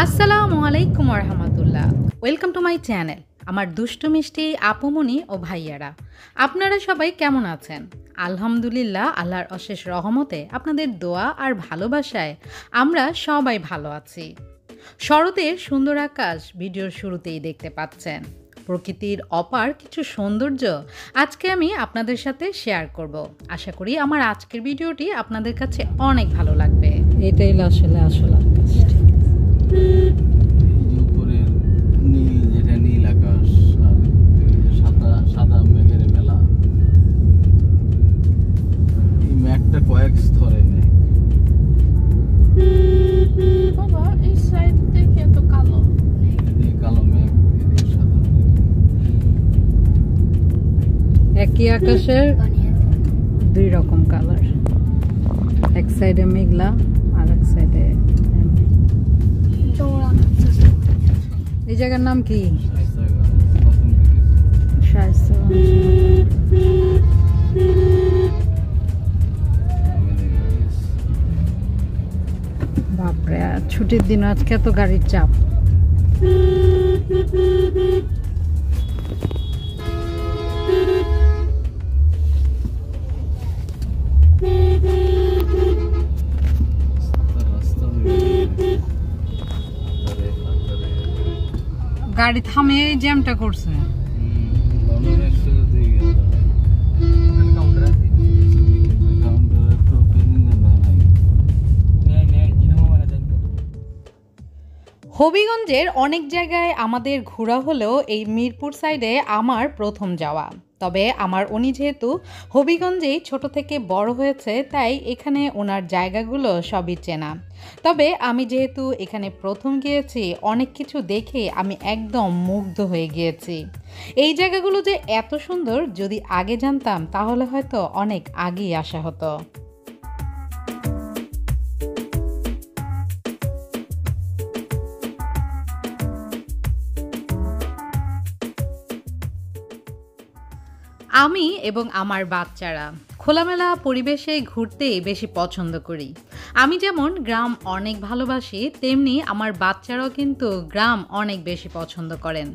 আসসালামু আলাইকুম রহমতুল্লাহ। Welcome to my channel. আমার দুষ্টু মিষ্টি আপুমনি ও ভাইয়ারা, আপনারা সবাই কেমন আছেন? আলহামদুলিল্লাহ, আল্লাহর অশেষ রহমতে আপনাদের দোয়া আর ভালোবাসায় আমরা সবাই ভালো আছি। শরতের সুন্দর আকাশ ভিডিওর শুরুতেই দেখতে পাচ্ছেন। প্রকৃতির অপার কিছু সৌন্দর্য আজকে আমি আপনাদের সাথে শেয়ার করব। আশা করি আমার আজকের ভিডিওটি আপনাদের কাছে অনেক ভালো লাগবে। এটাই আসলে আসল আকাশ। উপরের নীল, যেটা নীল আকাশ আর সাদা সাদা মেঘের মেলা। এই মেঘটা কয়েক স্তরে মেঘ। বাবা, এই সাইড থেকে এত কালো। এদিকে কালো মেঘ, এদিকে সাদা মেঘ। একই আকাশের দুই রকম কালার, এক সাইডে মেঘলা আর এক সাইডে। এই জায়গার নাম কি? বাপরে, ছুটির দিন আজকে তো গাড়ির চাপ। গাড়ি থামে জ্যামটা করছে। হবিগঞ্জের অনেক জায়গায় আমাদের ঘোরা হলেও এই মিরপুর সাইডে আমার প্রথম যাওয়া। তবে আমার উনি যেহেতু হবিগঞ্জেই ছোট থেকে বড় হয়েছে, তাই এখানে ওনার জায়গাগুলো সবই চেনা। তবে আমি যেহেতু এখানে প্রথম গিয়েছি, অনেক কিছু দেখে আমি একদম মুগ্ধ হয়ে গিয়েছি। এই জায়গাগুলো যে এত সুন্দর, যদি আগে জানতাম তাহলে হয়তো অনেক আগেই আসা হতো। আমি এবং আমার বাচ্চারা খোলামেলা পরিবেশে ঘুরতেই বেশি পছন্দ করি। আমি যেমন গ্রাম অনেক ভালোবাসি, তেমনি আমার বাচ্চারাও কিন্তু গ্রাম অনেক বেশি পছন্দ করেন।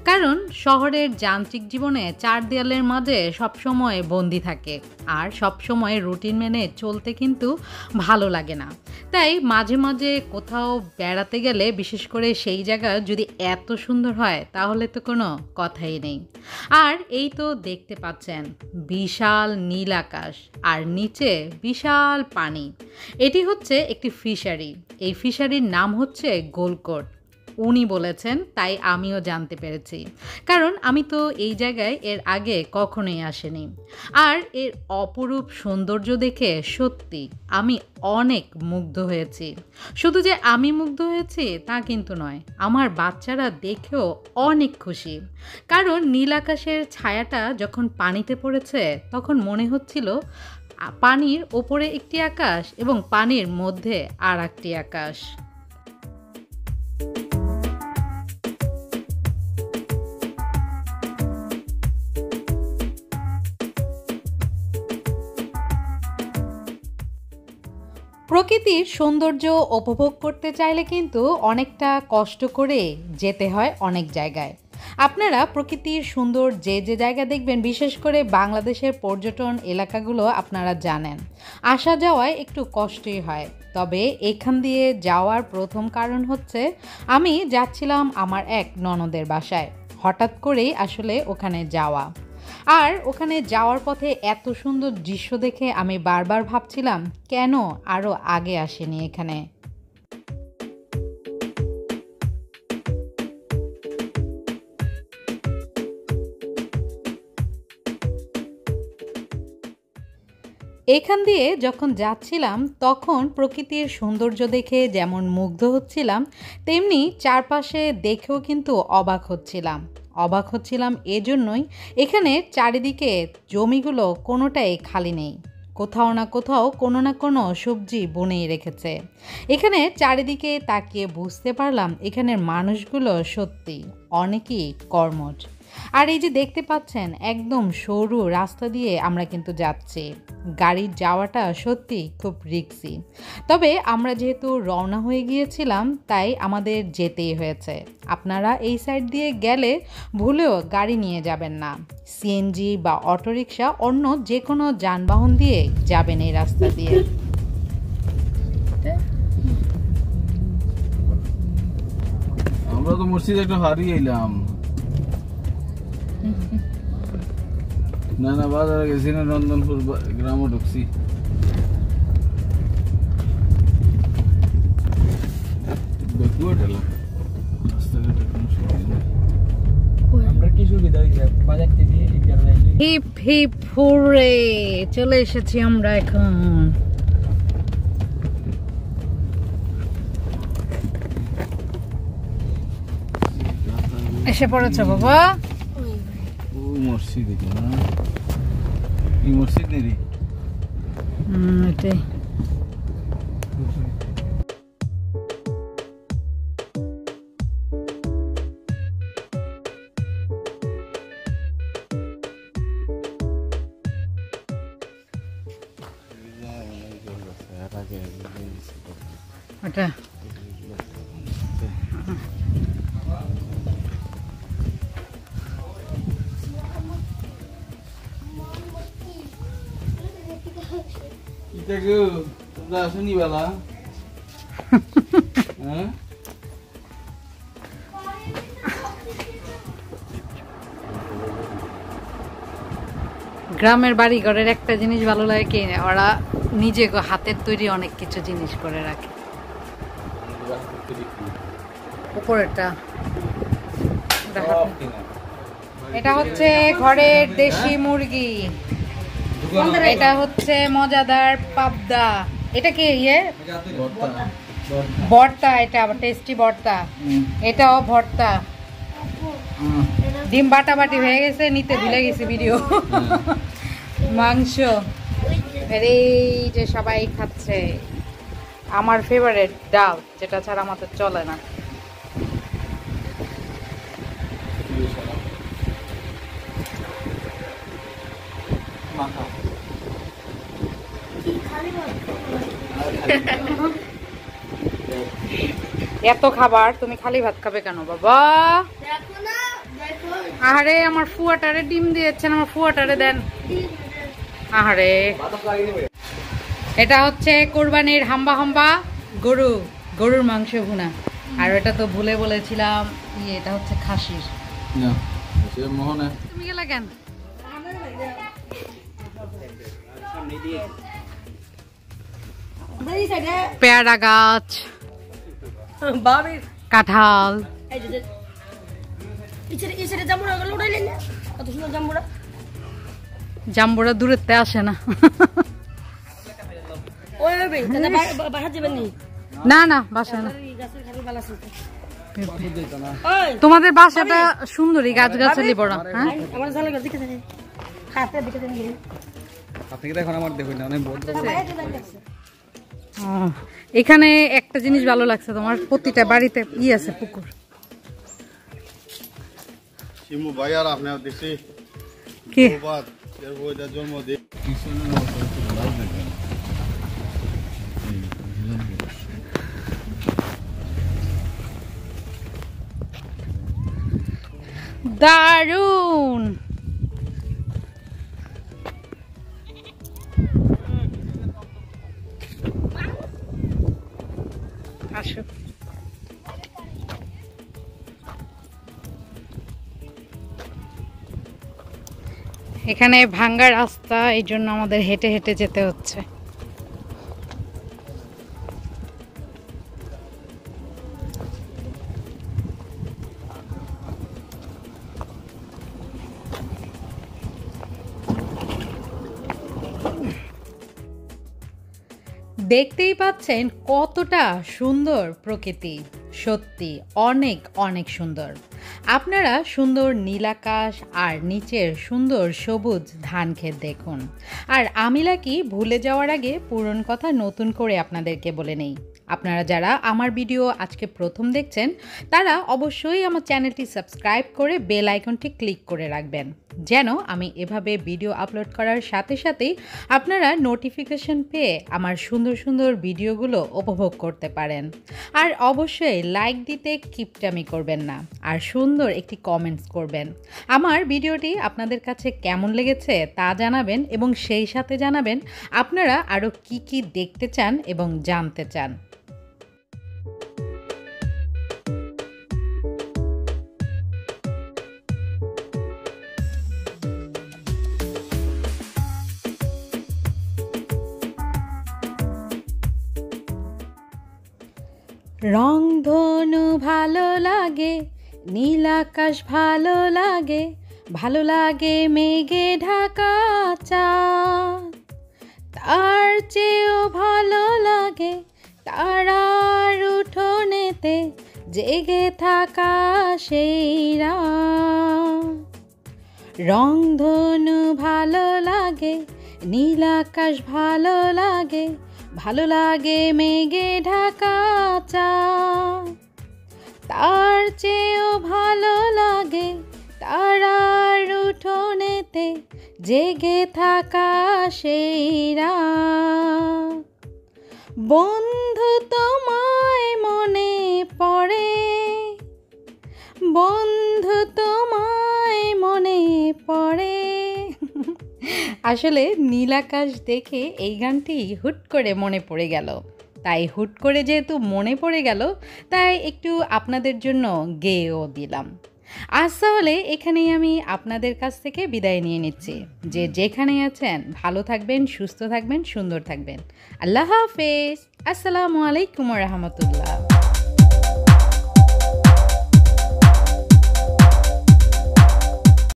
কারণ শহরের যান্ত্রিক জীবনে চার দেয়ালের মাঝে সবসময় বন্দি থাকে, আর সবসময় রুটিন মেনে চলতে কিন্তু ভালো লাগে না। তাই মাঝে মাঝে কোথাও বেড়াতে গেলে, বিশেষ করে সেই জায়গা যদি এত সুন্দর হয় তাহলে তো কোনো কথাই নেই। আর এই তো দেখতে পাচ্ছেন বিশাল নীল আকাশ আর নিচে বিশাল পানি। এটি হচ্ছে একটি ফিশারি। এই ফিশারির নাম হচ্ছে গোলকোট। উনি বলেছেন, তাই আমিও জানতে পেরেছি, কারণ আমি তো এই জায়গায় এর আগে কখনোই আসিনি। আর এর অপরূপ সৌন্দর্য দেখে সত্যি আমি অনেক মুগ্ধ হয়েছি। শুধু যে আমি মুগ্ধ হয়েছি তা কিন্তু নয়, আমার বাচ্চারা দেখেও অনেক খুশি। কারণ নীল আকাশের ছায়াটা যখন পানিতে পড়েছে, তখন মনে হচ্ছিল পানির ওপরে একটি আকাশ এবং পানির মধ্যে আর একটি আকাশ। প্রকৃতির সৌন্দর্য উপভোগ করতে চাইলে কিন্তু অনেকটা কষ্ট করে যেতে হয় অনেক জায়গায়। আপনারা প্রকৃতির সুন্দর যে যে জায়গা দেখবেন, বিশেষ করে বাংলাদেশের পর্যটন এলাকাগুলো আপনারা জানেন, আসা যাওয়ায় একটু কষ্টই হয়। তবে এখান দিয়ে যাওয়ার প্রথম কারণ হচ্ছে, আমি যাচ্ছিলাম আমার এক ননদের বাসায়। হঠাৎ করেই আসলে ওখানে যাওয়া, আর ওখানে যাওয়ার পথে এত সুন্দর দৃশ্য দেখে আমি বারবার ভাবছিলাম কেন আরও আগে আসেনি এখানে। এখান দিয়ে যখন যাচ্ছিলাম, তখন প্রকৃতির সৌন্দর্য দেখে যেমন মুগ্ধ হচ্ছিলাম, তেমনি চারপাশে দেখেও কিন্তু অবাক হচ্ছিলাম এজন্যই, এখানে চারিদিকে জমিগুলো কোনোটাই খালি নেই। কোথাও না কোথাও কোনো না কোনো সবজি বনেই রেখেছে। এখানে চারিদিকে তাকিয়ে বুঝতে পারলাম এখানের মানুষগুলো সত্যি অনেকই কর্মঠ। আর এই যে দেখতে পাচ্ছেন একদম সরু রাস্তা দিয়ে আমরা কিন্তু যাচ্ছি। গাড়ির যাওয়াটা সত্যি খুব রিস্কি, তবে আমরা যেহেতু রওনা হয়ে গিয়েছিলাম তাই আমাদের যেতেই হয়েছে। আপনারা এই সাইড দিয়ে গেলে ভুলেও গাড়ি নিয়ে যাবেন না। সিএনজি বা অটোরিকশা অন্য যে কোনো যানবাহন দিয়ে যাবেন এই রাস্তা দিয়ে। আমরা তো মসজিদ একটা হারিয়ে এলাম। না না, বাজারে গেছি না, নন্দনপুর গ্রামও ঢুকছি। হিপ হিপ হুররে, চলে এসেছি আমরা এখন। এসে পড়েছো বাবা? ওই মসজিদ এটা না, এই মসজিদ নেই রে। এটাই। ওটা শনিবেলা হ্যাঁ গ্রামের বাড়ি ঘরের একটা জিনিস ভালো লাগে কি, ওরা নিজে হাতের তৈরি অনেক কিছু জিনিস করে রাখে। উপরেরটা এটা হচ্ছে ঘরের দেশি মুরগি, এটা হচ্ছে মজাদার পাবদা, এটা কি ইয়ে ভর্তা, এটা আবার টেস্টি ভর্তা, এটাও ভর্তা। ডিম বাটাবাটি হয়ে গেছে, নিতে ভুলে গেছি ভিডিও। মাংস, এই যে সবাই খাচ্ছে। আমার ফেভারিট ডাল, যেটা ছাড়া আমাদের চলে না। এত খাবার, তুমি খালি ভাত খাবে কেন বাবা? আরে আমার ফুয়াটারে ডিম দিয়েছেন, আমার ফুয়াটারে দেন। আরে এটা হচ্ছে কোরবানির হাম্বা হাম্বা গরুর মাংস ভুনা। আর এটা তো ভুলে বলেছিলাম, এটা হচ্ছে খাসির। তুমি গেলে কেন? পেয়ারা গাছ, কাঁঠাল, জাম্বুরা দূরেতে আসে না। না না, বাসা না। তোমাদের বাসাটা সুন্দরী, গাছ গাছালি বড়। হ্যাঁ এখানে একটা জিনিস ভালো লাগছে, তোমার প্রতিটা বাড়িতে আছে পুকুর। কি দারুন! আসো। এখানে ভাঙ্গা রাস্তা, এই জন্য আমাদের হেঁটে হেঁটে যেতে হচ্ছে। দেখতেই পাচ্ছেন কতটা সুন্দর প্রকৃতি, সত্যি অনেক অনেক সুন্দর। আপনারা সুন্দর নীলাকাশ আর নিচের সুন্দর সবুজ ধান ক্ষেত দেখুন। আর আমি লাকি ভুলে যাওয়ার আগে পুরনো কথা নতুন করে আপনাদেরকে বলে নেই। আপনারা যারা আমার ভিডিও আজকে প্রথম দেখছেন তারা অবশ্যই আমার চ্যানেলটি সাবস্ক্রাইব করে বেল আইকনটি ক্লিক করে রাখবেন, যেন আমি এভাবে ভিডিও আপলোড করার সাথে সাথেই আপনারা নোটিফিকেশন পেয়ে আমার সুন্দর সুন্দর ভিডিওগুলো উপভোগ করতে পারেন। আর অবশ্যই লাইক দিতে কিপটামি করবেন না, আর সুন্দর একটি কমেন্টস করবেন। আমার ভিডিওটি আপনাদের কাছে কেমন লেগেছে তা জানাবেন, এবং সেই সাথে জানাবেন আপনারা আরও কি দেখতে চান এবং জানতে চান। রংধনু ভালো লাগে, নীল আকাশ ভালো লাগে, ভালো লাগে মেঘে ঢাকা চাঁদ, তার চেয়েও ভালো লাগে তারার উঠোনেতে জেগে থাকা সেই রাত। রংধনু ভালো লাগে, নীল আকাশ ভালো লাগে, ভালো লাগে মেঘে ঢাকা চাঁদ, তার চেয়েও ভালো লাগে তারার উঠোনেতে জেগে থাকা সেই রাত। বন্ধু তোমায় মনে পড়ে, বন্ধু তোমায় মনে পড়ে। আসলে নীল আকাশ দেখে এই গানটি হুট করে মনে পড়ে গেল, তাই হুট করে যেহেতু মনে পড়ে গেল তাই একটু আপনাদের জন্য গেয়েও দিলাম। আজ তাহলে এখানেই আমি আপনাদের কাছ থেকে বিদায় নিয়ে নিচ্ছি। যে যেখানে আছেন ভালো থাকবেন, সুস্থ থাকবেন, সুন্দর থাকবেন। আল্লাহ হাফেজ। আসসালামু আলাইকুম ওয়া রাহমাতুল্লাহ।